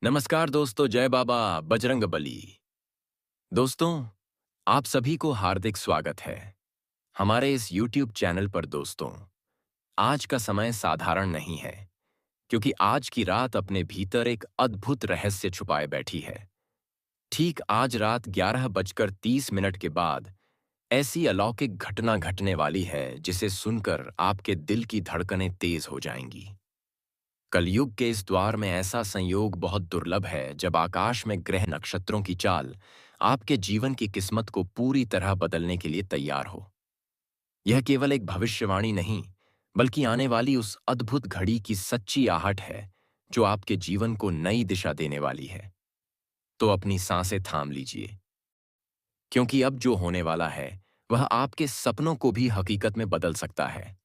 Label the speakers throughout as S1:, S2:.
S1: नमस्कार दोस्तों, जय बाबा बजरंगबली। दोस्तों, आप सभी को हार्दिक स्वागत है हमारे इस YouTube चैनल पर। दोस्तों, आज का समय साधारण नहीं है, क्योंकि आज की रात अपने भीतर एक अद्भुत रहस्य छुपाए बैठी है। ठीक आज रात 11:30 के बाद ऐसी अलौकिक घटना घटने वाली है जिसे सुनकर आपके दिल की धड़कनें तेज हो जाएंगी। कलयुग के इस द्वार में ऐसा संयोग बहुत दुर्लभ है जब आकाश में ग्रह नक्षत्रों की चाल आपके जीवन की किस्मत को पूरी तरह बदलने के लिए तैयार हो। यह केवल एक भविष्यवाणी नहीं, बल्कि आने वाली उस अद्भुत घड़ी की सच्ची आहट है जो आपके जीवन को नई दिशा देने वाली है। तो अपनी सांसें थाम लीजिए, क्योंकि अब जो होने वाला है वह आपके सपनों को भी हकीकत में बदल सकता है।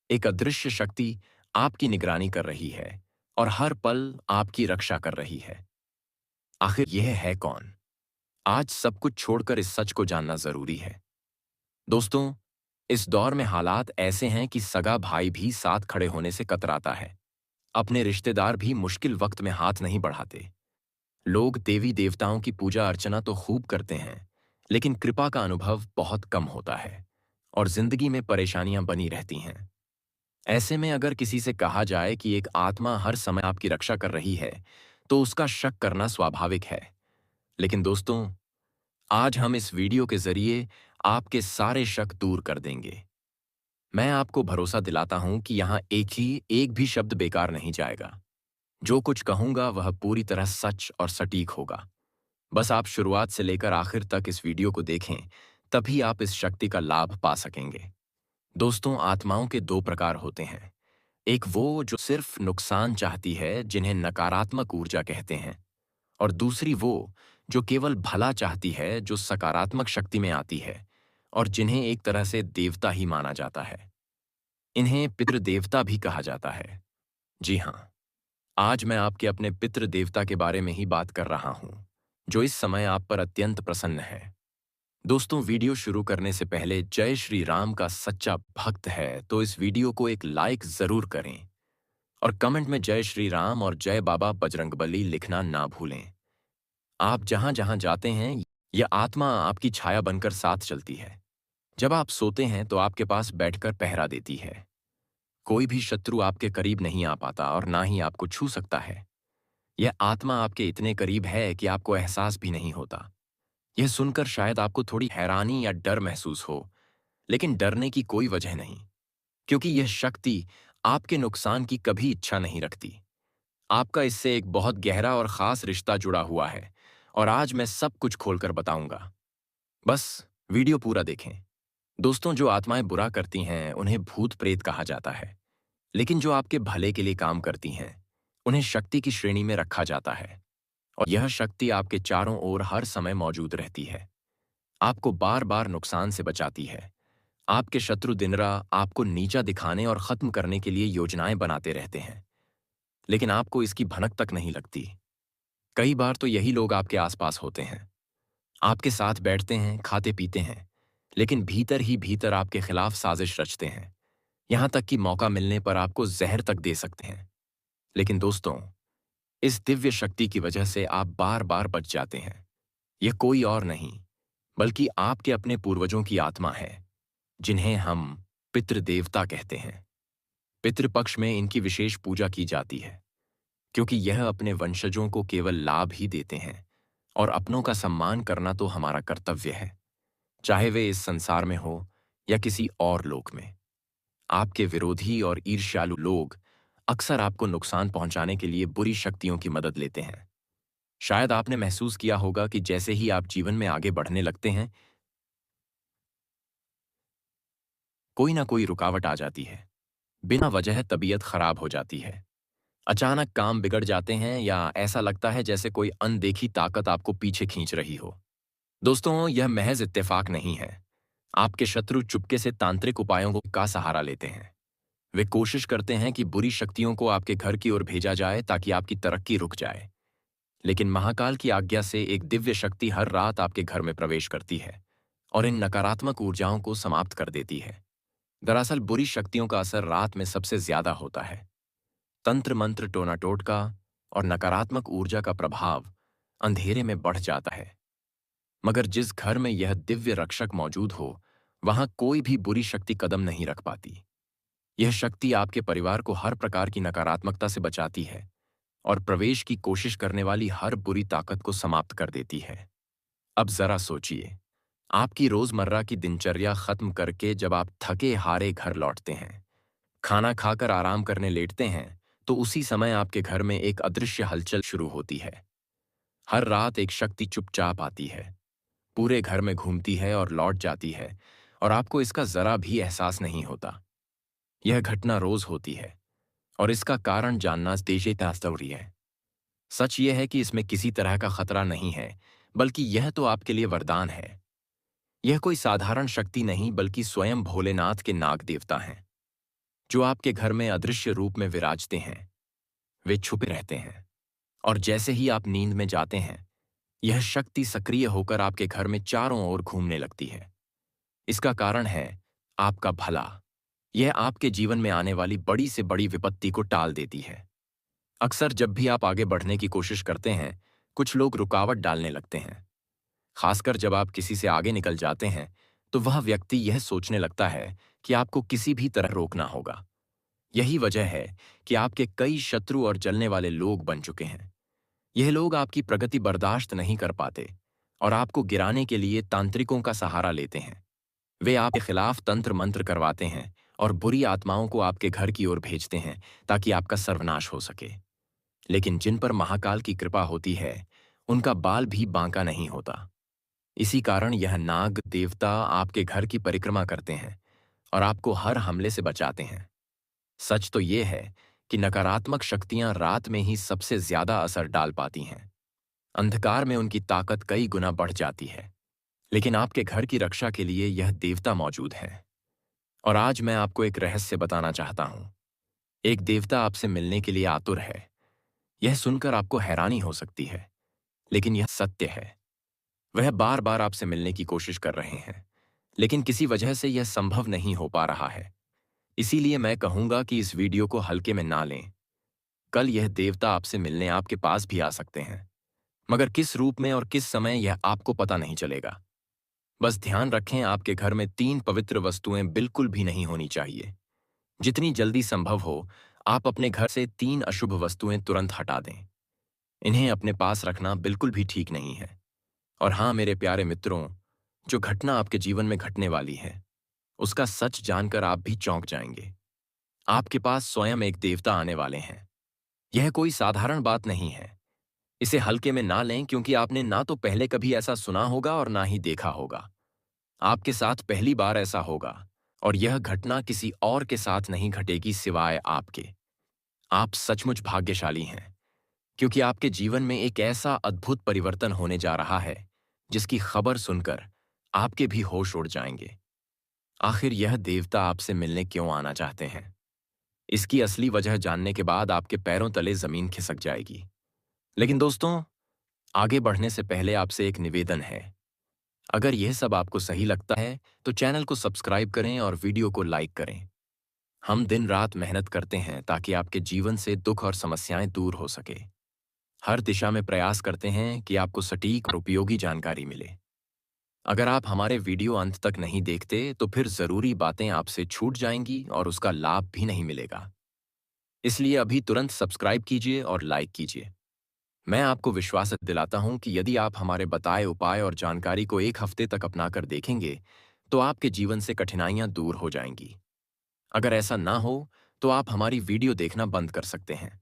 S1: एक अदृश्य शक्ति आपकी निगरानी कर रही है और हर पल आपकी रक्षा कर रही है। आखिर यह है कौन? आज सब कुछ छोड़कर इस सच को जानना जरूरी है। दोस्तों, इस दौर में हालात ऐसे हैं कि सगा भाई भी साथ खड़े होने से कतराता है। अपने रिश्तेदार भी मुश्किल वक्त में हाथ नहीं बढ़ाते। लोग देवी देवताओं की पूजा अर्चना तो खूब करते हैं, लेकिन कृपा का अनुभव बहुत कम होता है और जिंदगी में परेशानियां बनी रहती हैं। ऐसे में अगर किसी से कहा जाए कि एक आत्मा हर समय आपकी रक्षा कर रही है, तो उसका शक करना स्वाभाविक है। लेकिन दोस्तों, आज हम इस वीडियो के जरिए आपके सारे शक दूर कर देंगे। मैं आपको भरोसा दिलाता हूं कि यहां एक भी शब्द बेकार नहीं जाएगा। जो कुछ कहूंगा वह पूरी तरह सच और सटीक होगा। बस आप शुरुआत से लेकर आखिर तक इस वीडियो को देखें, तभी आप इस शक्ति का लाभ पा सकेंगे। दोस्तों, आत्माओं के दो प्रकार होते हैं। एक वो जो सिर्फ नुकसान चाहती है, जिन्हें नकारात्मक ऊर्जा कहते हैं, और दूसरी वो जो केवल भला चाहती है, जो सकारात्मक शक्ति में आती है और जिन्हें एक तरह से देवता ही माना जाता है। इन्हें पितृ देवता भी कहा जाता है। जी हाँ, आज मैं आपके अपने पितृ देवता के बारे में ही बात कर रहा हूं, जो इस समय आप पर अत्यंत प्रसन्न है। दोस्तों, वीडियो शुरू करने से पहले जय श्री राम का सच्चा भक्त है तो इस वीडियो को एक लाइक जरूर करें और कमेंट में जय श्री राम और जय बाबा बजरंगबली लिखना ना भूलें। आप जहां जहां जाते हैं, यह आत्मा आपकी छाया बनकर साथ चलती है। जब आप सोते हैं तो आपके पास बैठकर पहरा देती है। कोई भी शत्रु आपके करीब नहीं आ पाता और ना ही आपको छू सकता है। यह आत्मा आपके इतने करीब है कि आपको एहसास भी नहीं होता। यह सुनकर शायद आपको थोड़ी हैरानी या डर महसूस हो, लेकिन डरने की कोई वजह नहीं, क्योंकि यह शक्ति आपके नुकसान की कभी इच्छा नहीं रखती। आपका इससे एक बहुत गहरा और खास रिश्ता जुड़ा हुआ है और आज मैं सब कुछ खोलकर बताऊंगा। बस वीडियो पूरा देखें। दोस्तों, जो आत्माएं बुरा करती हैं उन्हें भूत प्रेत कहा जाता है, लेकिन जो आपके भले के लिए काम करती हैं उन्हें शक्ति की श्रेणी में रखा जाता है। और यह शक्ति आपके चारों ओर हर समय मौजूद रहती है। आपको बार बार नुकसान से बचाती है। आपके शत्रु दिन रात आपको नीचा दिखाने और खत्म करने के लिए योजनाएं बनाते रहते हैं, लेकिन आपको इसकी भनक तक नहीं लगती। कई बार तो यही लोग आपके आसपास होते हैं, आपके साथ बैठते हैं, खाते पीते हैं, लेकिन भीतर ही भीतर आपके खिलाफ साजिश रचते हैं। यहां तक कि मौका मिलने पर आपको जहर तक दे सकते हैं। लेकिन दोस्तों, इस दिव्य शक्ति की वजह से आप बार बार बच जाते हैं। यह कोई और नहीं, बल्कि आपके अपने पूर्वजों की आत्मा है, जिन्हें हम पितृदेवता कहते हैं। पितृपक्ष में इनकी विशेष पूजा की जाती है, क्योंकि यह अपने वंशजों को केवल लाभ ही देते हैं और अपनों का सम्मान करना तो हमारा कर्तव्य है, चाहे वे इस संसार में हो या किसी और लोक में। आपके विरोधी और ईर्ष्यालु लोग अक्सर आपको नुकसान पहुंचाने के लिए बुरी शक्तियों की मदद लेते हैं। शायद आपने महसूस किया होगा कि जैसे ही आप जीवन में आगे बढ़ने लगते हैं, कोई ना कोई रुकावट आ जाती है। बिना वजह तबीयत खराब हो जाती है, अचानक काम बिगड़ जाते हैं या ऐसा लगता है जैसे कोई अनदेखी ताकत आपको पीछे खींच रही हो। दोस्तों, यह महज इत्तेफाक नहीं है। आपके शत्रु चुपके से तांत्रिक उपायों का सहारा लेते हैं। वे कोशिश करते हैं कि बुरी शक्तियों को आपके घर की ओर भेजा जाए ताकि आपकी तरक्की रुक जाए। लेकिन महाकाल की आज्ञा से एक दिव्य शक्ति हर रात आपके घर में प्रवेश करती है और इन नकारात्मक ऊर्जाओं को समाप्त कर देती है। दरअसल बुरी शक्तियों का असर रात में सबसे ज्यादा होता है। तंत्र मंत्र, टोना टोटका और नकारात्मक ऊर्जा का प्रभाव अंधेरे में बढ़ जाता है। मगर जिस घर में यह दिव्य रक्षक मौजूद हो, वहां कोई भी बुरी शक्ति कदम नहीं रख पाती। यह शक्ति आपके परिवार को हर प्रकार की नकारात्मकता से बचाती है और प्रवेश की कोशिश करने वाली हर बुरी ताकत को समाप्त कर देती है। अब जरा सोचिए, आपकी रोजमर्रा की दिनचर्या खत्म करके जब आप थके हारे घर लौटते हैं, खाना खाकर आराम करने लेटते हैं, तो उसी समय आपके घर में एक अदृश्य हलचल शुरू होती है। हर रात एक शक्ति चुपचाप आती है, पूरे घर में घूमती है और लौट जाती है, और आपको इसका जरा भी एहसास नहीं होता। यह घटना रोज होती है और इसका कारण जानना तेजे जरूरी है। सच यह है कि इसमें किसी तरह का खतरा नहीं है, बल्कि यह तो आपके लिए वरदान है। यह कोई साधारण शक्ति नहीं, बल्कि स्वयं भोलेनाथ के नाग देवता हैं, जो आपके घर में अदृश्य रूप में विराजते हैं। वे छुपे रहते हैं, और जैसे ही आप नींद में जाते हैं, यह शक्ति सक्रिय होकर आपके घर में चारों ओर घूमने लगती है। इसका कारण है आपका भला। यह आपके जीवन में आने वाली बड़ी से बड़ी विपत्ति को टाल देती है। अक्सर जब भी आप आगे बढ़ने की कोशिश करते हैं, कुछ लोग रुकावट डालने लगते हैं। खासकर जब आप किसी से आगे निकल जाते हैं, तो वह व्यक्ति यह सोचने लगता है कि आपको किसी भी तरह रोकना होगा। यही वजह है कि आपके कई शत्रु और जलने वाले लोग बन चुके हैं। यह लोग आपकी प्रगति बर्दाश्त नहीं कर पाते और आपको गिराने के लिए तांत्रिकों का सहारा लेते हैं। वे आपके खिलाफ तंत्र मंत्र करवाते हैं और बुरी आत्माओं को आपके घर की ओर भेजते हैं, ताकि आपका सर्वनाश हो सके। लेकिन जिन पर महाकाल की कृपा होती है, उनका बाल भी बांका नहीं होता। इसी कारण यह नाग देवता आपके घर की परिक्रमा करते हैं और आपको हर हमले से बचाते हैं। सच तो यह है कि नकारात्मक शक्तियां रात में ही सबसे ज्यादा असर डाल पाती हैं। अंधकार में उनकी ताकत कई गुना बढ़ जाती है। लेकिन आपके घर की रक्षा के लिए यह देवता मौजूद है। और आज मैं आपको एक रहस्य बताना चाहता हूं। एक देवता आपसे मिलने के लिए आतुर है। यह सुनकर आपको हैरानी हो सकती है, लेकिन यह सत्य है। वह बार बार आपसे मिलने की कोशिश कर रहे हैं, लेकिन किसी वजह से यह संभव नहीं हो पा रहा है। इसीलिए मैं कहूंगा कि इस वीडियो को हल्के में ना लें। कल यह देवता आपसे मिलने आपके पास भी आ सकते हैं, मगर किस रूप में और किस समय यह आपको पता नहीं चलेगा। बस ध्यान रखें, आपके घर में 3 पवित्र वस्तुएं बिल्कुल भी नहीं होनी चाहिए। जितनी जल्दी संभव हो, आप अपने घर से 3 अशुभ वस्तुएं तुरंत हटा दें। इन्हें अपने पास रखना बिल्कुल भी ठीक नहीं है। और हाँ मेरे प्यारे मित्रों, जो घटना आपके जीवन में घटने वाली है, उसका सच जानकर आप भी चौंक जाएंगे। आपके पास स्वयं एक देवता आने वाले हैं। यह कोई साधारण बात नहीं है। इसे हल्के में ना लें, क्योंकि आपने ना तो पहले कभी ऐसा सुना होगा और ना ही देखा होगा। आपके साथ पहली बार ऐसा होगा, और यह घटना किसी और के साथ नहीं घटेगी सिवाय आपके। आप सचमुच भाग्यशाली हैं, क्योंकि आपके जीवन में एक ऐसा अद्भुत परिवर्तन होने जा रहा है, जिसकी खबर सुनकर आपके भी होश उड़ जाएंगे। आखिर यह देवता आपसे मिलने क्यों आना चाहते हैं? इसकी असली वजह जानने के बाद आपके पैरों तले जमीन खिसक जाएगी। लेकिन दोस्तों, आगे बढ़ने से पहले आपसे एक निवेदन है। अगर यह सब आपको सही लगता है, तो चैनल को सब्सक्राइब करें और वीडियो को लाइक करें। हम दिन रात मेहनत करते हैं ताकि आपके जीवन से दुख और समस्याएं दूर हो सके। हर दिशा में प्रयास करते हैं कि आपको सटीक और उपयोगी जानकारी मिले। अगर आप हमारे वीडियो अंत तक नहीं देखते, तो फिर जरूरी बातें आपसे छूट जाएंगी और उसका लाभ भी नहीं मिलेगा। इसलिए अभी तुरंत सब्सक्राइब कीजिए और लाइक कीजिए। मैं आपको विश्वास दिलाता हूं कि यदि आप हमारे बताए उपाय और जानकारी को 1 हफ्ते तक अपनाकर देखेंगे, तो आपके जीवन से कठिनाइयां दूर हो जाएंगी। अगर ऐसा ना हो, तो आप हमारी वीडियो देखना बंद कर सकते हैं।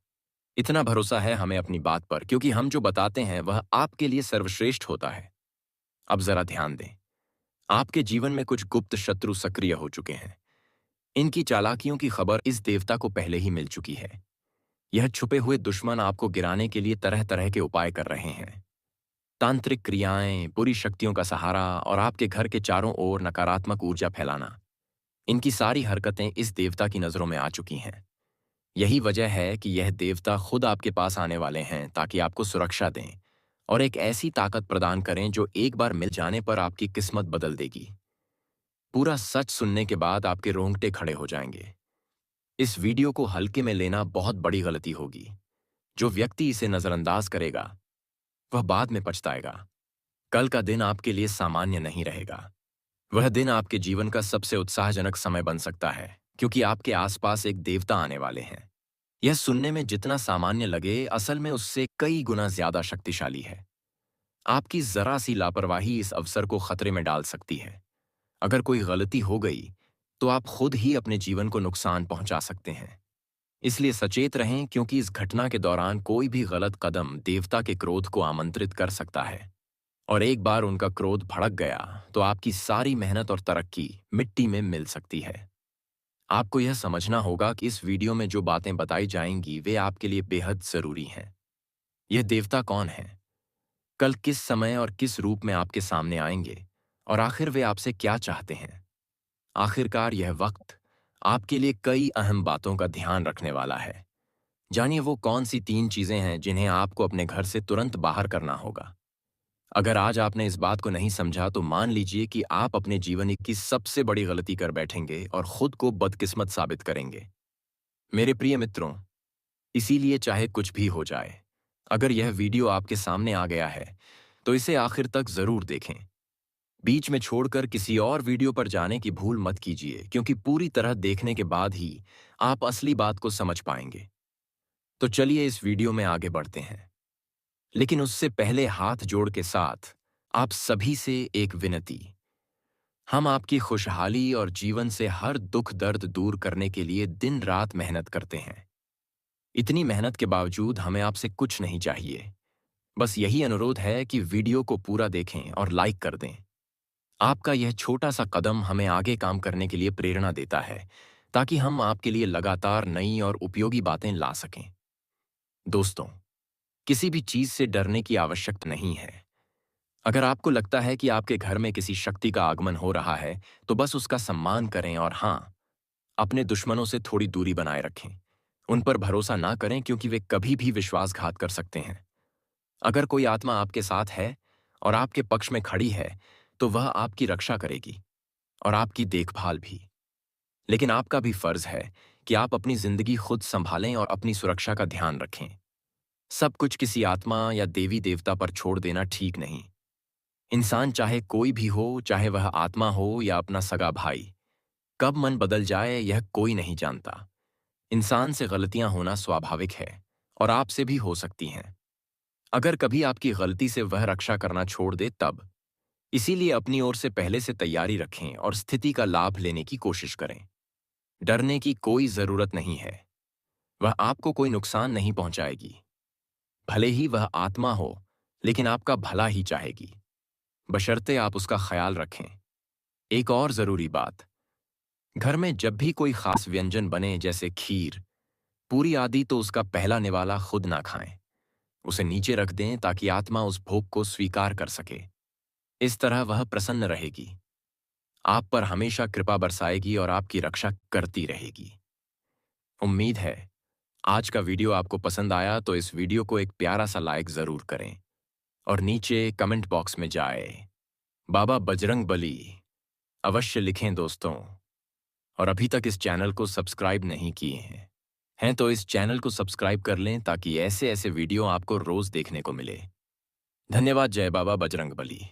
S1: इतना भरोसा है हमें अपनी बात पर, क्योंकि हम जो बताते हैं वह आपके लिए सर्वश्रेष्ठ होता है। अब जरा ध्यान दें। आपके जीवन में कुछ गुप्त शत्रु सक्रिय हो चुके हैं। इनकी चालाकियों की खबर इस देवता को पहले ही मिल चुकी है। यह छुपे हुए दुश्मन आपको गिराने के लिए तरह तरह के उपाय कर रहे हैं। तांत्रिक क्रियाएं, बुरी शक्तियों का सहारा और आपके घर के चारों ओर नकारात्मक ऊर्जा फैलाना, इनकी सारी हरकतें इस देवता की नजरों में आ चुकी हैं। यही वजह है कि यह देवता खुद आपके पास आने वाले हैं, ताकि आपको सुरक्षा दें और एक ऐसी ताकत प्रदान करें जो एक बार मिल जाने पर आपकी किस्मत बदल देगी। पूरा सच सुनने के बाद आपके रोंगटे खड़े हो जाएंगे। इस वीडियो को हल्के में लेना बहुत बड़ी गलती होगी। जो व्यक्ति इसे नजरअंदाज करेगा वह बाद में पछताएगा। कल का दिन आपके लिए सामान्य नहीं रहेगा। वह दिन आपके जीवन का सबसे उत्साहजनक समय बन सकता है, क्योंकि आपके आसपास एक देवता आने वाले हैं। यह सुनने में जितना सामान्य लगे, असल में उससे कई गुना ज्यादा शक्तिशाली है। आपकी जरा सी लापरवाही इस अवसर को खतरे में डाल सकती है। अगर कोई गलती हो गई तो आप खुद ही अपने जीवन को नुकसान पहुंचा सकते हैं। इसलिए सचेत रहें, क्योंकि इस घटना के दौरान कोई भी गलत कदम देवता के क्रोध को आमंत्रित कर सकता है। और एक बार उनका क्रोध भड़क गया तो आपकी सारी मेहनत और तरक्की मिट्टी में मिल सकती है। आपको यह समझना होगा कि इस वीडियो में जो बातें बताई जाएंगी वे आपके लिए बेहद जरूरी हैं। यह देवता कौन है, कल किस समय और किस रूप में आपके सामने आएंगे, और आखिर वे आपसे क्या चाहते हैं। आखिरकार यह वक्त आपके लिए कई अहम बातों का ध्यान रखने वाला है। जानिए वो कौन सी 3 चीजें हैं जिन्हें आपको अपने घर से तुरंत बाहर करना होगा। अगर आज आपने इस बात को नहीं समझा तो मान लीजिए कि आप अपने जीवन की सबसे बड़ी गलती कर बैठेंगे और खुद को बदकिस्मत साबित करेंगे। मेरे प्रिय मित्रों, इसीलिए चाहे कुछ भी हो जाए, अगर यह वीडियो आपके सामने आ गया है तो इसे आखिर तक जरूर देखें। बीच में छोड़कर किसी और वीडियो पर जाने की भूल मत कीजिए, क्योंकि पूरी तरह देखने के बाद ही आप असली बात को समझ पाएंगे। तो चलिए इस वीडियो में आगे बढ़ते हैं, लेकिन उससे पहले हाथ जोड़ के साथ आप सभी से एक विनती। हम आपकी खुशहाली और जीवन से हर दुख दर्द दूर करने के लिए दिन रात मेहनत करते हैं। इतनी मेहनत के बावजूद हमें आपसे कुछ नहीं चाहिए। बस यही अनुरोध है कि वीडियो को पूरा देखें और लाइक कर दें। आपका यह छोटा सा कदम हमें आगे काम करने के लिए प्रेरणा देता है, ताकि हम आपके लिए लगातार नई और उपयोगी बातें ला सकें। दोस्तों, किसी भी चीज से डरने की आवश्यकता नहीं है। अगर आपको लगता है कि आपके घर में किसी शक्ति का आगमन हो रहा है तो बस उसका सम्मान करें, और हाँ, अपने दुश्मनों से थोड़ी दूरी बनाए रखें। उन पर भरोसा ना करें, क्योंकि वे कभी भी विश्वासघात कर सकते हैं। अगर कोई आत्मा आपके साथ है और आपके पक्ष में खड़ी है तो वह आपकी रक्षा करेगी और आपकी देखभाल भी। लेकिन आपका भी फर्ज है कि आप अपनी जिंदगी खुद संभालें और अपनी सुरक्षा का ध्यान रखें। सब कुछ किसी आत्मा या देवी देवता पर छोड़ देना ठीक नहीं। इंसान चाहे कोई भी हो, चाहे वह आत्मा हो या अपना सगा भाई, कब मन बदल जाए यह कोई नहीं जानता। इंसान से गलतियां होना स्वाभाविक है और आपसे भी हो सकती हैं। अगर कभी आपकी गलती से वह रक्षा करना छोड़ दे तब। इसीलिए अपनी ओर से पहले से तैयारी रखें और स्थिति का लाभ लेने की कोशिश करें। डरने की कोई जरूरत नहीं है। वह आपको कोई नुकसान नहीं पहुंचाएगी। भले ही वह आत्मा हो, लेकिन आपका भला ही चाहेगी, बशर्ते आप उसका ख्याल रखें। एक और जरूरी बात, घर में जब भी कोई खास व्यंजन बने, जैसे खीर, पूरी आदि, तो उसका पहला निवाला खुद ना खाएं। उसे नीचे रख दें ताकि आत्मा उस भोग को स्वीकार कर सके। इस तरह वह प्रसन्न रहेगी, आप पर हमेशा कृपा बरसाएगी और आपकी रक्षा करती रहेगी। उम्मीद है आज का वीडियो आपको पसंद आया, तो इस वीडियो को एक प्यारा सा लाइक जरूर करें और नीचे कमेंट बॉक्स में जाए बाबा बजरंग बली अवश्य लिखें दोस्तों। और अभी तक इस चैनल को सब्सक्राइब नहीं किए हैं तो इस चैनल को सब्सक्राइब कर लें, ताकि ऐसे ऐसे वीडियो आपको रोज देखने को मिले। धन्यवाद। जय बाबा बजरंग बली।